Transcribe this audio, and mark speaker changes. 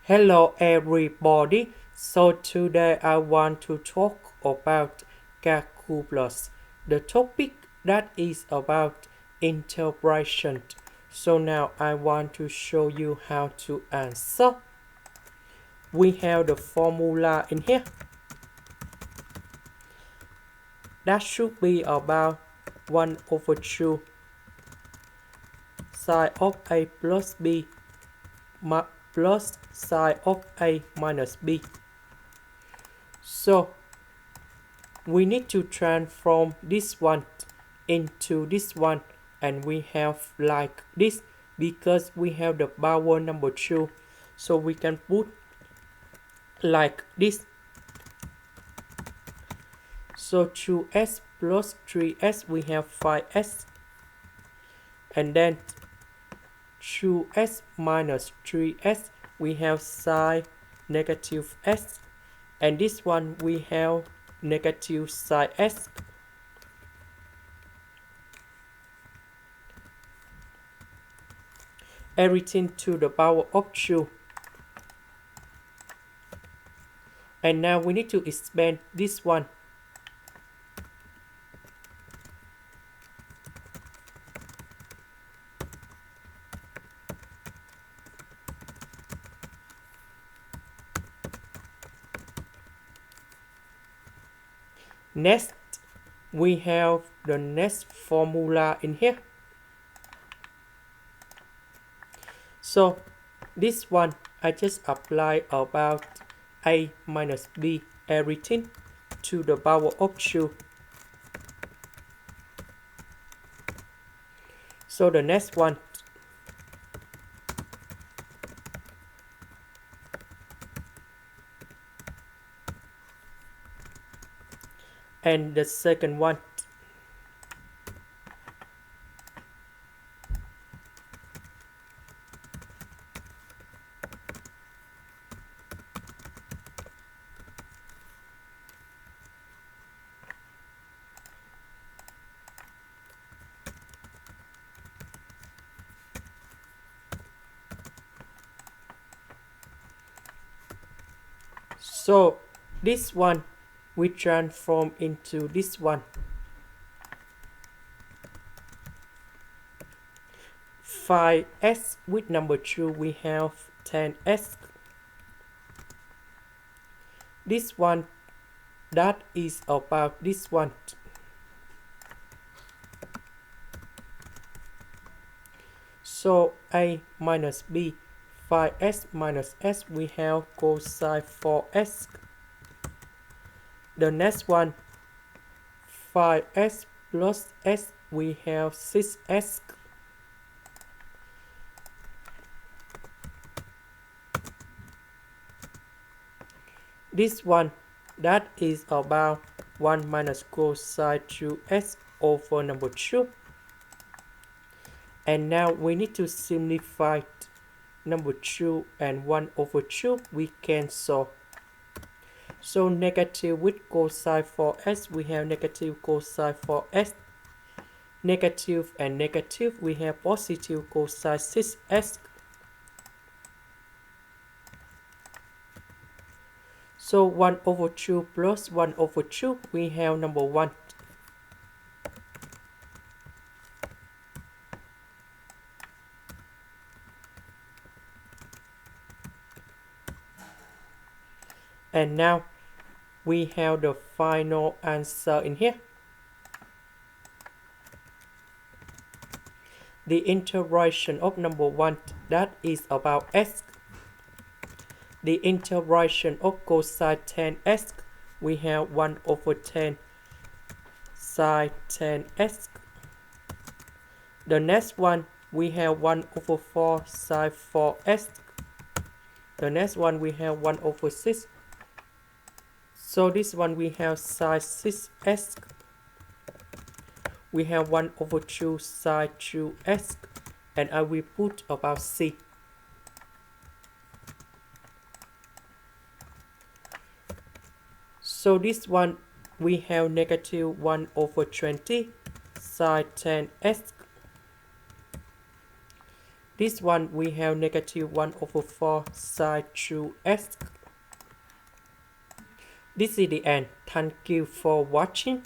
Speaker 1: Hello everybody. So today I want to talk about calculus. The topic that is about integration. So now I want to show you how to answer. We have the formula in here. That should be about 1 over 2 sine of a plus b plus sine of a minus b. So we need to transform this one into this one, and we have like this because we have the power number 2, so we can put like this. So 2s plus 3s, we have 5s, and then 2s minus 3s, we have sine negative s, and this one we have negative sine s. Everything to the power of 2. And now we need to expand this one. Next, we have the next formula in here. So this one I just apply about a minus b everything to the power of 2. So the next one, and the second one. So this one we transform into this one. 5s with number 2, we have 10s. This one that is about this one. So a minus b, 5s minus s, we have cosine 4s. The next one, 5s plus s, we have 6s. This one that is about 1 minus cosine 2s over number 2. And now we need to simplify number 2 and 1 over 2, we cancel. So negative with cosine 4s, we have negative cosine 4s. Negative and negative, we have positive cosine 6s. So 1 over 2 plus 1 over 2, we have number 1. And now we have the final answer in here. The integration of number 1, that is about s. The integration of cosine 10s, we have 1 over 10 sine 10s. The next one, we have 1 over 4 sine 4s. The next one, we have 1 over 6. So this one we have sine 6s. We have 1 over 2 sine 2s. And I will put about c. So this one we have negative 1 over 20 sine 10s. This one we have negative 1 over 4 sine 2x. This is the end. Thank you for watching.